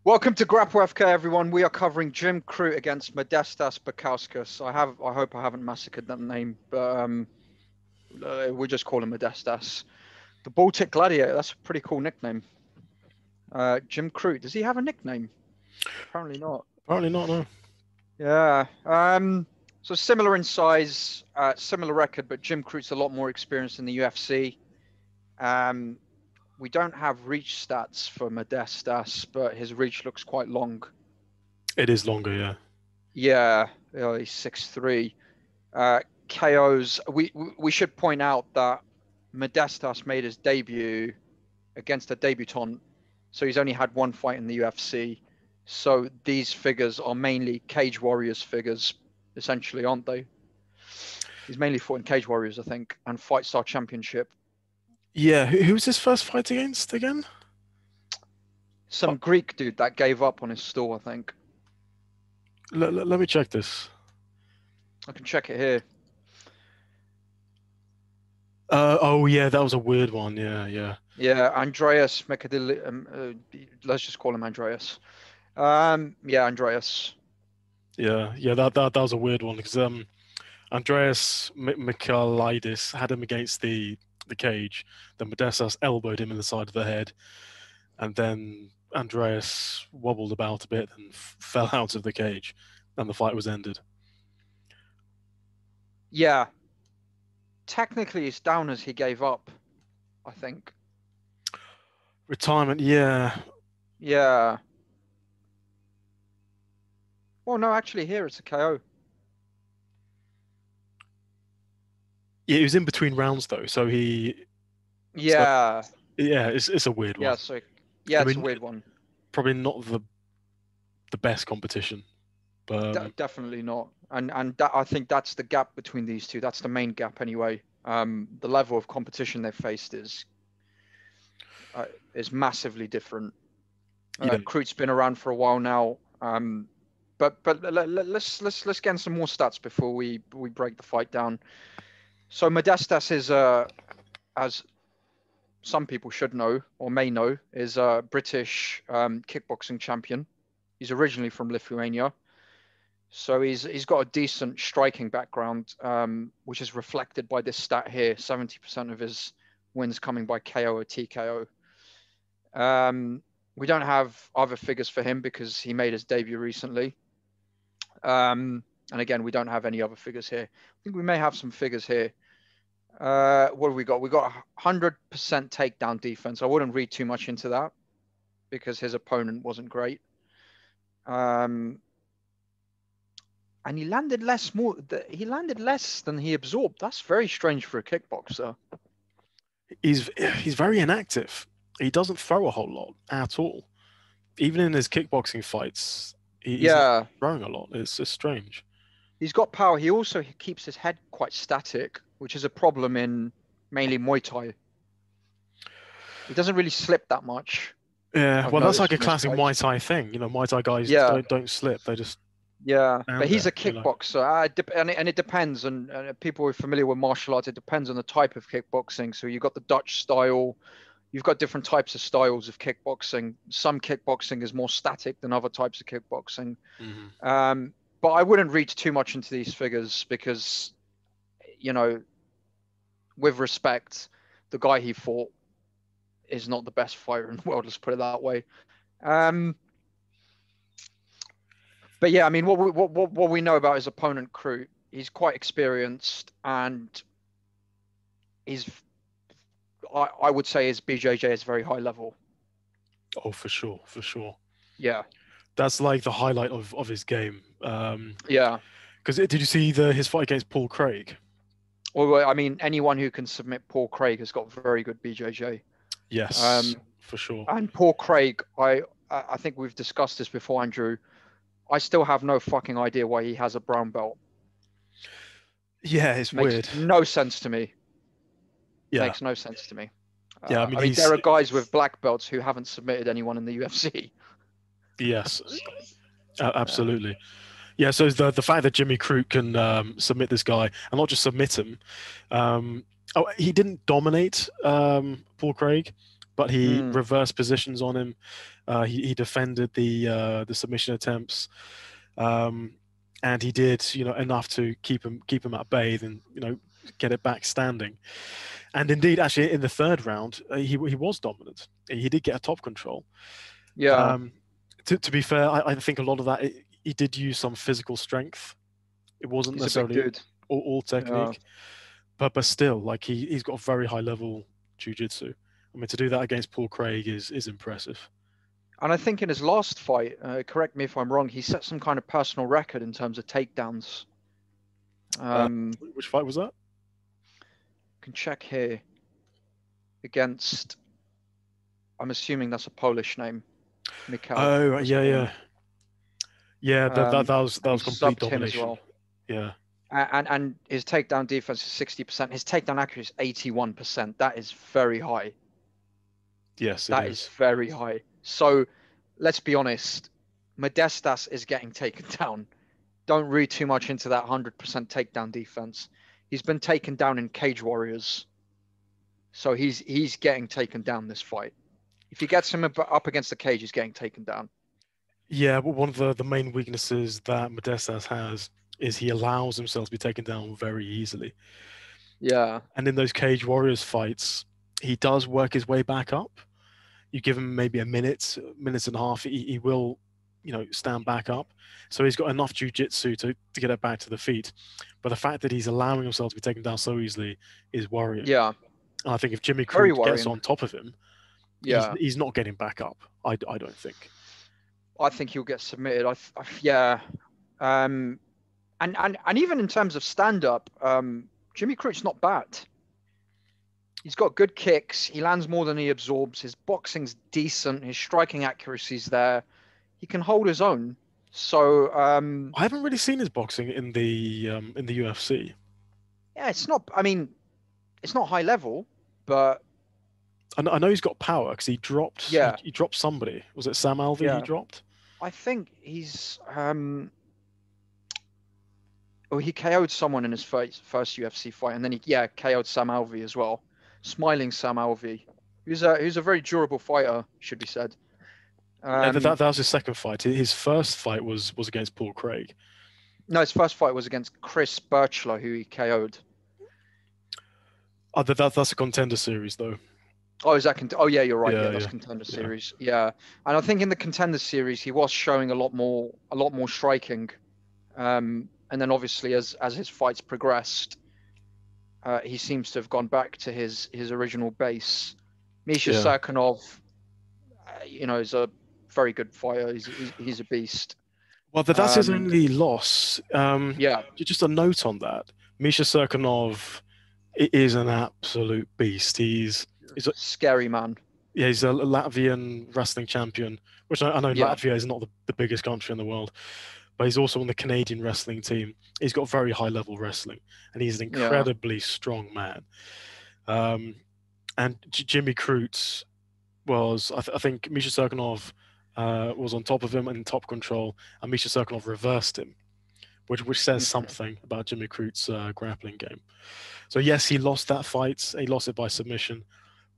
Welcome to Grapple FK, everyone. We are covering Jim Crute against Modestas Bukauskas. I hope I haven't massacred that name, but we'll just call him Modestas. The Baltic Gladiator. That's a pretty cool nickname. Jim Crute. Does he have a nickname? Apparently not. Apparently not. No. Yeah. So similar in size, similar record, but Jim Crute's a lot more experienced in the UFC. We don't have reach stats for Modestas, but his reach looks quite long. It is longer, yeah. Yeah, he's 6'3". KOs. We should point out that Modestas made his debut against a debutant, so he's only had one fight in the UFC. So these figures are mainly Cage Warriors figures, essentially, aren't they? He's mainly fought in Cage Warriors, I think, and Fight Star Championship. Yeah, who was his first fight against again? Some Greek dude that gave up on his stall, I think. Let me check this. I can check it here. Oh yeah, that was a weird one. Yeah. Yeah, Andreas Mekadili. Let's just call him Andreas. Yeah, Andreas. Yeah. That was a weird one because Andreas Michailidis had him against the cage. Then Modestas elbowed him in the side of the head, and then Andreas wobbled about a bit and fell out of the cage, and the fight was ended. Yeah. Technically, it's down as he gave up, I think. Retirement, yeah. Yeah. Well, no, actually, here it's a KO. Yeah, he was in between rounds though, so he. Yeah. So, yeah, it's a weird one. Yeah, so it's a weird one. Probably not the best competition, but definitely not. And that, I think that's the gap between these two. That's the main gap anyway. The level of competition they've faced is massively different. Crute's been around for a while now. But let's get in some more stats before we break the fight down. So Modestas is as some people should know or may know, is a British kickboxing champion. He's originally from Lithuania, so he's got a decent striking background, which is reflected by this stat here: 70% of his wins coming by KO or TKO. We don't have other figures for him because he made his debut recently. And again, we don't have any other figures here. I think we may have some figures here. What have we got? We got 100% takedown defense. I wouldn't read too much into that because his opponent wasn't great. And he landed less than he absorbed. That's very strange for a kickboxer. He's very inactive. He doesn't throw a whole lot at all. Even in his kickboxing fights, he's not throwing a lot. It's strange. He's got power. He also keeps his head quite static, which is a problem in mainly Muay Thai. He doesn't really slip that much. Yeah, well, that's like a classic Muay Thai thing. You know, Muay Thai guys don't slip. They just... Yeah, but he's a kickboxer, and it depends. And people who are familiar with martial arts, it depends on the type of kickboxing. So you've got the Dutch style. You've got different types of styles of kickboxing. Some kickboxing is more static than other types of kickboxing. Mm-hmm. But I wouldn't read too much into these figures because, you know, with respect, the guy he fought is not the best fighter in the world. Let's put it that way. But yeah, I mean, what we know about his opponent, Crute, he's quite experienced, and I would say his BJJ is very high level. Oh, for sure. Yeah. That's like the highlight of his game. Yeah. Because did you see his fight against Paul Craig? Well, I mean, anyone who can submit Paul Craig has got very good BJJ. Yes, for sure. And Paul Craig, I think we've discussed this before, Andrew. I still have no fucking idea why he has a brown belt. Yeah, it's weird. Makes no sense to me. Yeah. Makes no sense to me. Yeah, I mean there are guys with black belts who haven't submitted anyone in the UFC. Yes, absolutely. Yeah, so the fact that Jimmy Crute can submit this guy, and not just submit him, he didn't dominate Paul Craig, but he reversed positions on him. He defended the submission attempts, and he did enough to keep him at bay, and get it back standing. And indeed, actually, in the third round, he was dominant. He did get a top control. Yeah. To be fair, I think a lot of that he did use some physical strength. It wasn't He's a big necessarily dude. all technique, but still, like he's got very high level jiu-jitsu. I mean, to do that against Paul Craig is impressive. And I think in his last fight, correct me if I'm wrong, he set some kind of personal record in terms of takedowns. Which fight was that? Can check here. Against, I'm assuming that's a Polish name, Michał. Oh yeah. That was complete domination. Him as well. Yeah. And his takedown defense is 60%. His takedown accuracy is 81%. That is very high. Yes, that is very high. So let's be honest, Modestas is getting taken down. Don't read too much into that 100% takedown defense. He's been taken down in Cage Warriors. So he's getting taken down this fight. If he gets him up against the cage, he's getting taken down. Yeah, but one of the main weaknesses that Modestas has is he allows himself to be taken down very easily. Yeah. And in those Cage Warriors fights, he does work his way back up. You give him maybe a minute and a half, he will, stand back up. So he's got enough jiu-jitsu to get it back to the feet. But the fact that he's allowing himself to be taken down so easily is worrying. Yeah. And I think if Jimmy Crute gets on top of him, he's not getting back up. I don't think. I think he'll get submitted. Yeah. And even in terms of stand-up, Jimmy Crute's not bad. He's got good kicks. He lands more than he absorbs. His boxing's decent. His striking accuracy's there. He can hold his own. So I haven't really seen his boxing in the UFC. Yeah, it's not. I mean, it's not high level, but I know he's got power because he dropped. Yeah. He dropped somebody. Was it Sam Alvey? Yeah. He dropped. I think he's he KO'd someone in his first UFC fight, and then he KO'd Sam Alvey as well. Smiling Sam Alvey. He's a very durable fighter, should be said. That was his second fight. His first fight was against Paul Craig. No, his first fight was against Chris Birchler, who he KO'd. Oh, that's a Contender Series though. Oh, is that? Oh, yeah, you're right. Yeah, that's Contender Series. Yeah, and I think in the Contender Series he was showing a lot more striking, and then obviously as his fights progressed, he seems to have gone back to his original base. Misha Serkinov, is a very good fighter. He's a beast. Well, that's his only loss. Just a note on that. Misha Serkinov is an absolute beast. He's a scary man. Yeah, he's a Latvian wrestling champion, which I know Latvia is not the biggest country in the world, but he's also on the Canadian wrestling team. He's got very high level wrestling, and he's an incredibly strong man. And Jimmy Crute was, I think Misha Serkinov was on top of him in top control, and Misha Serkinov reversed him, which says something about Jimmy Crute's grappling game. So yes, he lost that fight. He lost it by submission,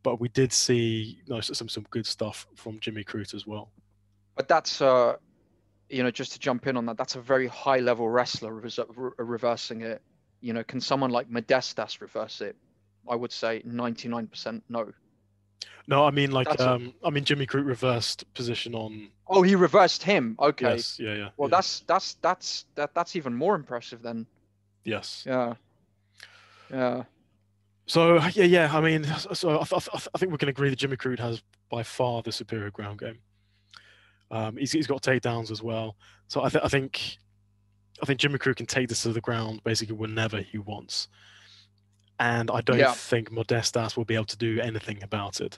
but we did see some good stuff from Jimmy Crute as well. But that's just to jump in on that, that's a very high level wrestler reversing it. Can someone like Modestas reverse it? I would say 99% no. No, I mean Jimmy Crute reversed position on. Oh, he reversed him. Okay. Yes, yeah. Well, that's even more impressive then. Yes. Yeah. So yeah. I mean, so I think we can agree that Jimmy Crute has by far the superior ground game. He's got takedowns as well. So I think Jimmy Crute can take this to the ground basically whenever he wants. And I don't think Modestas will be able to do anything about it.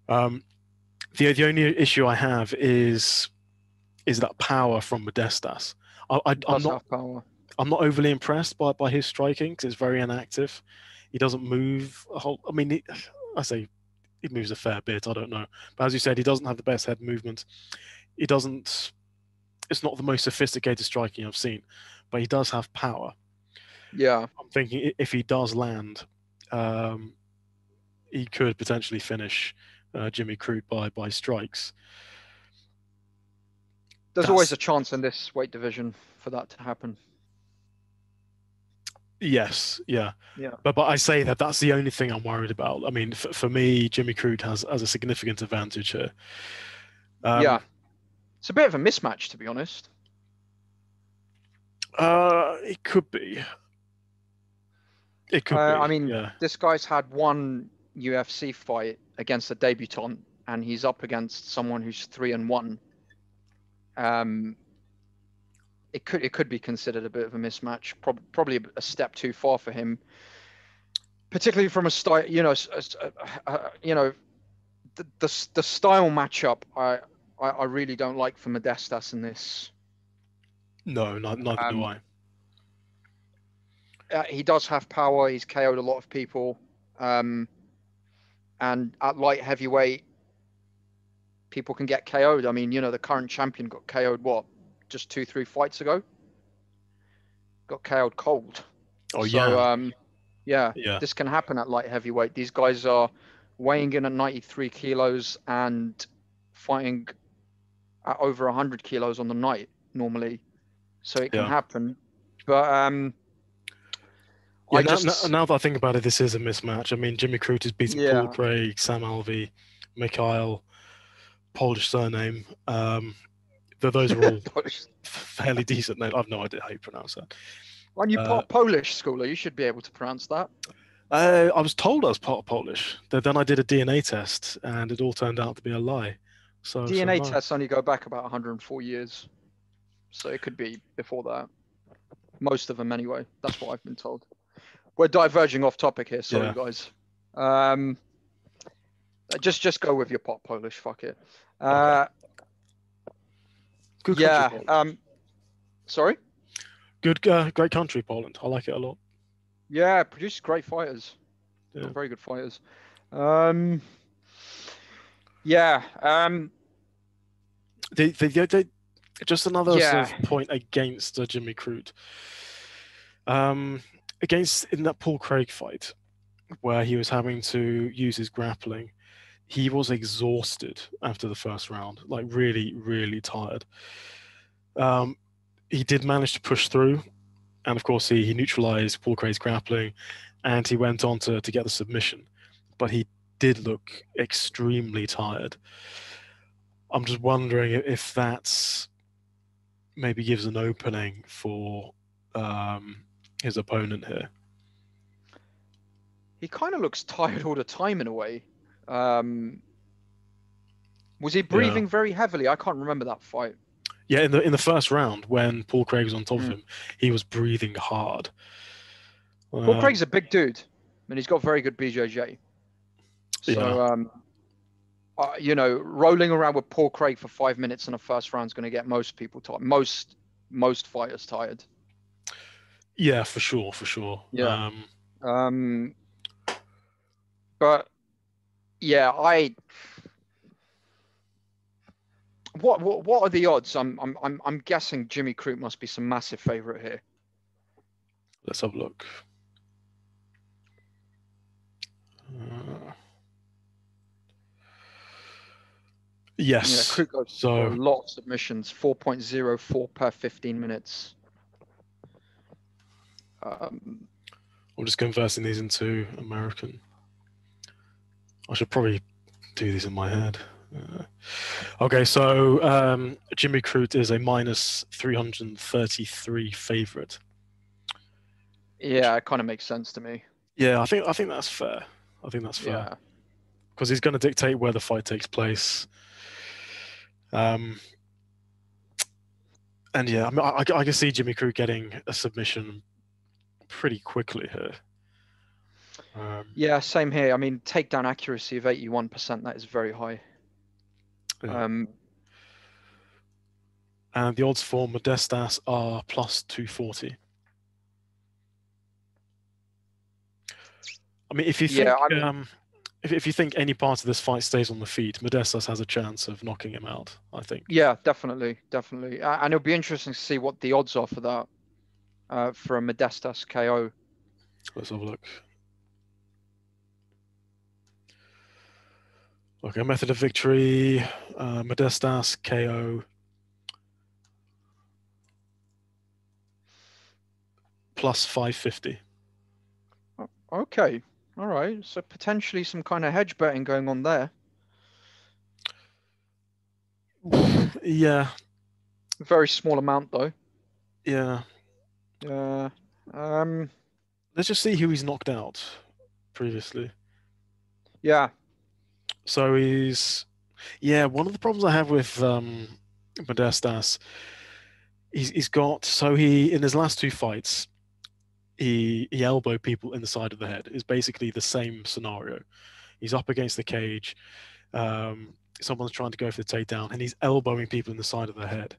The only issue I have is that power from Modestas. I'm not overly impressed by his striking because it's very inactive. He doesn't move a whole. I mean, he moves a fair bit. I don't know, but as you said, he doesn't have the best head movement. He doesn't. It's not the most sophisticated striking I've seen, but he does have power. Yeah, I'm thinking if he does land, he could potentially finish Jimmy Crute by strikes. There's always a chance in this weight division for that to happen. Yes, yeah. Yeah. But I say that's the only thing I'm worried about. I mean, for me, Jimmy Crute has a significant advantage here. Yeah. It's a bit of a mismatch, to be honest. It could be. It could be. I mean, yeah. This guy's had one UFC fight against a debutant, and he's up against someone who's 3-1. It could be considered a bit of a mismatch. Probably a step too far for him, particularly from a style. The style matchup. I really don't like for Modestas in this. No, neither do I. He does have power. He's KO'd a lot of people. And at light heavyweight, people can get KO'd. I mean, the current champion got KO'd, just 2-3 fights ago? Got KO'd cold. Oh, so, yeah. This can happen at light heavyweight. These guys are weighing in at 93 kilos and fighting at over 100 kilos on the night normally. So it can happen. But now that I think about it, this is a mismatch. I mean, Jimmy Crute has beaten Paul Craig, Sam Alvey, Michał, Polish surname. Those are all fairly decent names. I have no idea how you pronounce that. When you part Polish schooler, you should be able to pronounce that. I was told I was part Polish. Then I did a DNA test, and it all turned out to be a lie. So DNA tests only go back about 104 years, so it could be before that. Most of them, anyway. That's what I've been told. We're diverging off topic here. Sorry, guys. Just go with your pot Polish. Fuck it. Okay. Good country, sorry? Good, great country, Poland. I like it a lot. Yeah, produces great fighters. Yeah. Very good fighters. Just another sort of point against Jimmy Crute. In that Paul Craig fight, where he was having to use his grappling, he was exhausted after the first round, like really, really tired. He did manage to push through, and of course he neutralized Paul Craig's grappling, and he went on to get the submission. But he did look extremely tired. I'm just wondering if that's maybe gives an opening for his opponent here. He kind of looks tired all the time in a way. Was he breathing very heavily? I can't remember that fight. Yeah, in the first round when Paul Craig was on top of him, he was breathing hard. Paul Craig's a big dude, and he's got very good BJJ. So, rolling around with Paul Craig for 5 minutes in a first round is going to get most people tired. Most fighters tired. Yeah, for sure. Yeah. But yeah, What are the odds? I'm guessing Jimmy Crute must be some massive favorite here. Let's have a look. Yes. Crute goes for a lot of submissions, 4.04 per 15 minutes. I'm just converting these into American. I should probably do these in my head. Okay, so Jimmy Crute is a minus 333 favorite. Yeah, it kind of makes sense to me. Yeah, I think that's fair. Yeah. Because he's going to dictate where the fight takes place. And yeah, I mean, I can see Jimmy Crute getting a submission pretty quickly here. Yeah, same here. I mean, takedown accuracy of 81%, that is very high. Yeah. And the odds for Modestas are plus 240. I mean, if you think if you think any part of this fight stays on the feet, Modestas has a chance of knocking him out, I think. Yeah, definitely. And it'll be interesting to see what the odds are for that, for a Modestas KO. Let's have a look. Okay, method of victory, Modestas, KO. Plus 550. Okay, all right. So potentially some kind of hedge betting going on there. Yeah. Very small amount though. Yeah. Yeah. Let's just see who he's knocked out previously. Yeah. So one of the problems I have with Modestas, he's got, in his last two fights, he elbowed people in the side of the head. It's basically the same scenario. He's up against the cage, someone's trying to go for the takedown, and he's elbowing people in the side of the head.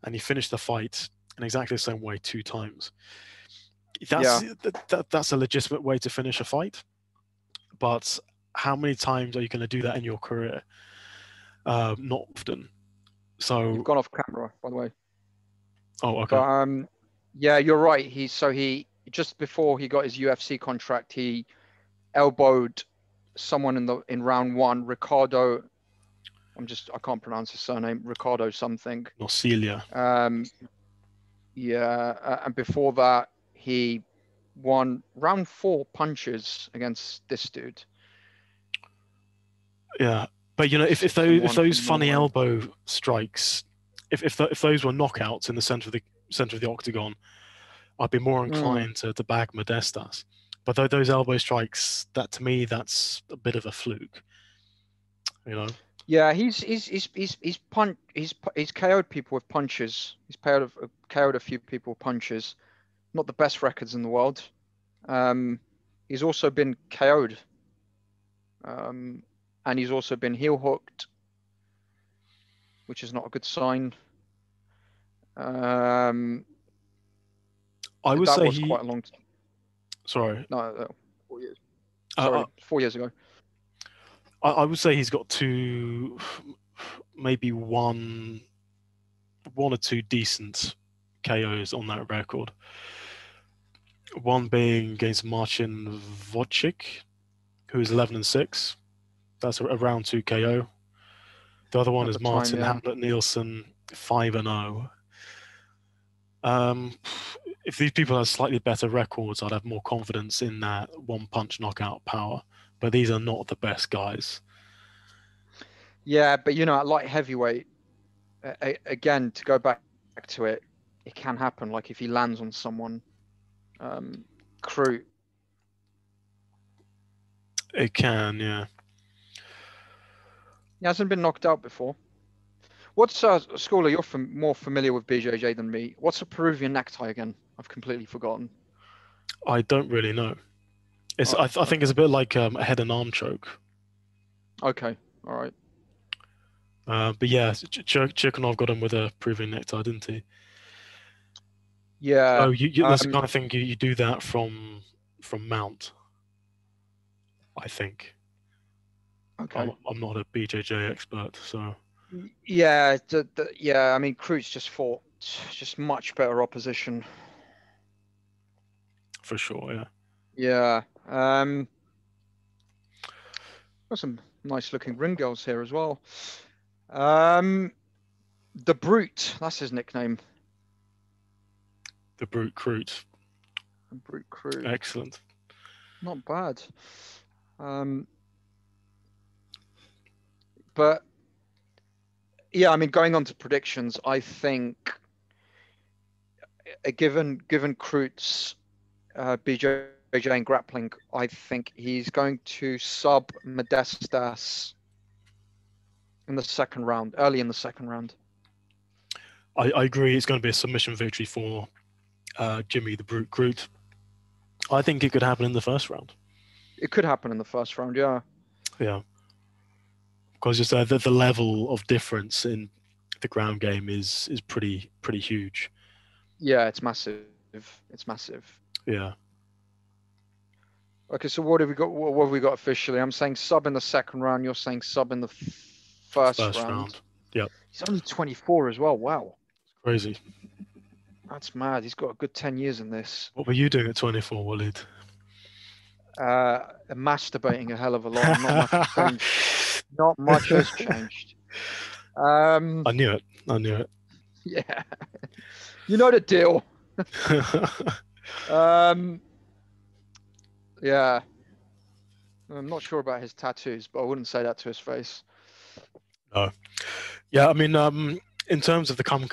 And he finished the fight in exactly the same way 2 times. That's a legitimate way to finish a fight, but how many times are you going to do that in your career? Not often. So You've gone off camera, by the way. Oh, okay. But yeah, you're right. He just before he got his UFC contract, he elbowed someone in round 1, Ricardo. I can't pronounce his surname. Ricardo something. Nocilia. Yeah, and before that, he won round 4 punches against this dude. Yeah, but if those funny elbow strikes, if those were knockouts in the center of the octagon, I'd be more inclined to back Modestas. But those elbow strikes, to me, that's a bit of a fluke. Yeah, he's KO'd people with punches. He's KO'd a few people with punches. Not the best records in the world. He's also been KO'd. And he's also been heel hooked, which is not a good sign. I would say quite a long time. Sorry. No, 4 years. Sorry, 4 years ago. I would say he's got 2, maybe one or 2 decent KOs on that record. One being against Marcin Wojcik, who's 11-6. That's a round 2 KO. The other one is Martin Hamlet-Nielsen, 5-0. If these people had slightly better records, I'd have more confidence in that one-punch knockout power. But these are not the best guys. Yeah, but at light heavyweight, again, to go back to it, it can happen. Like if he lands on someone, Crute. It can, yeah. He hasn't been knocked out before. What's Schooler? You're more familiar with BJJ than me. What's a Peruvian necktie again? I've completely forgotten. I don't really know. I think it's a bit like a head and arm choke. Okay, all right. But yeah, Chirkonov got him with a Peruvian necktie, didn't he? Yeah. Oh, that's the kind of thing you do that from mount, I think. Okay. I'm not a BJJ expert, so. Yeah, yeah. I mean, Crute's just fought much better opposition. For sure, yeah. Yeah. Got some nice looking ring girls here as well. The Brute, that's his nickname. The Brute Crute. The Brute Crute. Excellent. Not bad. But yeah, I mean, going on to predictions, I think given Crute's BJJ and grappling, I think he's going to sub Modestas in the second round, early in the second round. I agree. It's going to be a submission victory for Jimmy the Brute Crute. I think it could happen in the first round. It could happen in the first round, yeah. Yeah. Because just the level of difference in the ground game is pretty huge. Yeah, it's massive. It's massive. Yeah. Okay, so what have we got? What have we got officially? I'm saying sub in the second round. You're saying sub in the first round. Yep. He's only 24 as well. Wow. It's crazy. That's mad. He's got a good 10 years in this. What were you doing at 24, Walid? Masturbating a hell of a lot. Not much has changed. Not much has changed. I knew it. Yeah. You know the deal. Yeah. I'm not sure about his tattoos, but I wouldn't say that to his face. No. Yeah, I mean, in terms of the cum,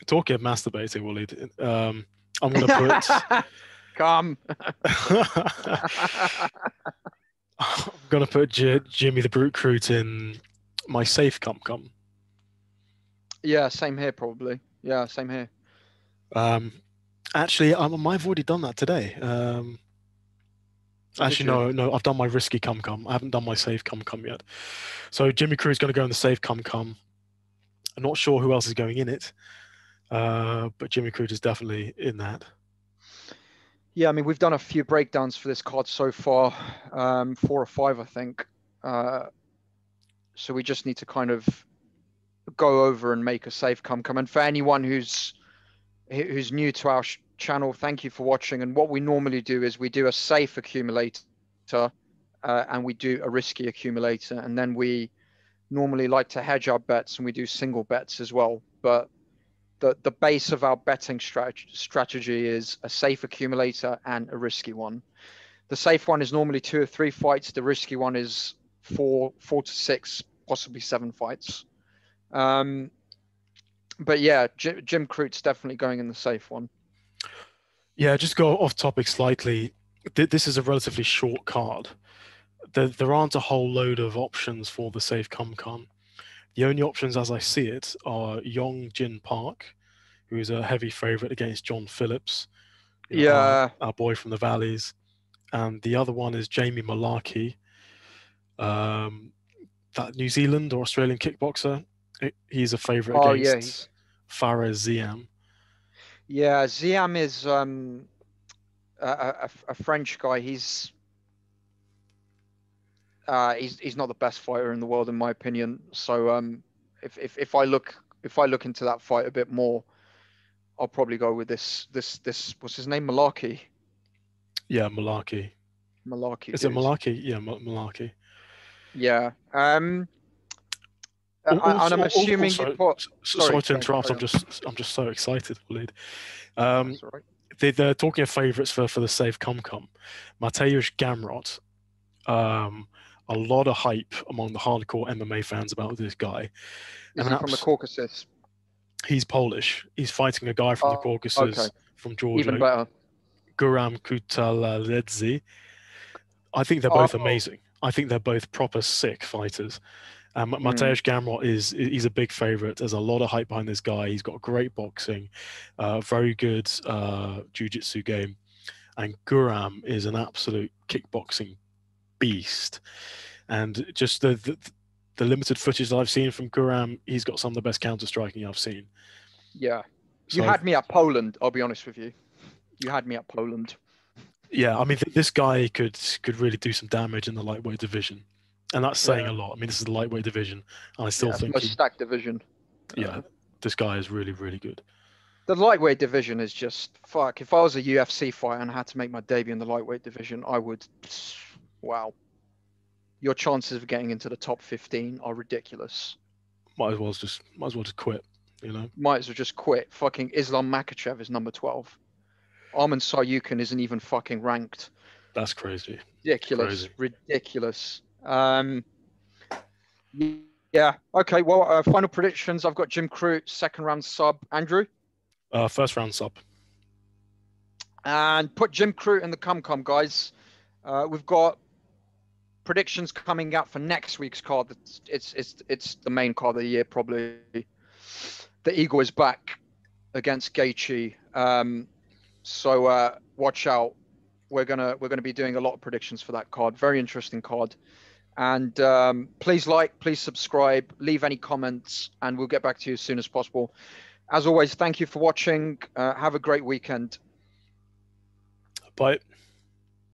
talking of masturbating, Waleed, I'm going to put... Come. I'm going to put Jimmy the Brute Crute in my safe cum. Yeah, same here, probably. Yeah, same here. Actually, I might have already done that today. Actually, no, I've done my risky cum. I haven't done my safe cum yet. So Jimmy Crute's going to go in the safe cum. I'm not sure who else is going in it, but Jimmy Crute is definitely in that. Yeah, I mean, we've done a few breakdowns for this card so far, 4 or 5, I think. So we just need to kind of go over and make a safe cum. And for anyone who's new to our channel, thank you for watching. And what we normally do is we do a safe accumulator and we do a risky accumulator, and then we normally like to hedge our bets and we do single bets as well. But the base of our betting strategy is a safe accumulator and a risky one. The safe one is normally 2 or 3 fights. The risky one is 4 to 6, possibly 7 fights. But yeah, Jim Crute's definitely going in the safe one. Yeah, just go off topic slightly. This is a relatively short card. There aren't a whole load of options for the safe cum. The only options, as I see it, are Yong Jin Park, who's a heavy favorite against John Phillips, our boy from the Valleys, and the other one is Jamie Malarkey, that New Zealand or Australian kickboxer. He's a favorite against Fares Ziam. Yeah, Ziam is a French guy. He's not the best fighter in the world, in my opinion. So if I look into that fight a bit more, I'll probably go with this what's his name, Malarkey. Yeah, Malarkey. Is it Malarkey? Yeah, Malarkey. Yeah. And I'm assuming also, you put. Sorry to interrupt. I'm just so excited, Waleed. That's all right. They're talking of favourites for the safe cum. Mateusz Gamrot. A lot of hype among the hardcore MMA fans about this guy. Is he from the Caucasus? He's Polish. He's fighting a guy from the Caucasus, from Georgia. Even better. Guram Kutaladze. I think they're both amazing. I think they're both proper sick fighters. Mateusz Gamrot he's a big favorite. There's a lot of hype behind this guy. He's got great boxing, very good jiu-jitsu game, and Guram is an absolute kickboxing beast. And just the limited footage that I've seen from Guram, he's got some of the best counter-striking I've seen. Yeah. You had me at Poland, I'll be honest with you. You had me at Poland. Yeah, I mean, this guy could really do some damage in the lightweight division. And that's saying a lot. I mean, this is the lightweight division. And I still think it's the most stacked division. Yeah, this guy is really, really good. The lightweight division is just, fuck. If I was a UFC fighter and I had to make my debut in the lightweight division, I would, wow. Your chances of getting into the top 15 are ridiculous. Might as well just quit, you know? Might as well just quit. Fucking Islam Makhachev is number 12. Arman Saryukin isn't even fucking ranked. That's crazy. Ridiculous. Yeah. Okay. Well, final predictions. I've got Jim Crute, second round sub. Andrew? First round sub. And put Jim Crute in the cum, guys. We've got predictions coming out for next week's card. It's the main card of the year, probably. The Eagle is back against Gaethje. So watch out. We're gonna be doing a lot of predictions for that card. Very interesting card. And please please subscribe, leave any comments, and we'll get back to you as soon as possible. As always, thank you for watching. Have a great weekend. Bye.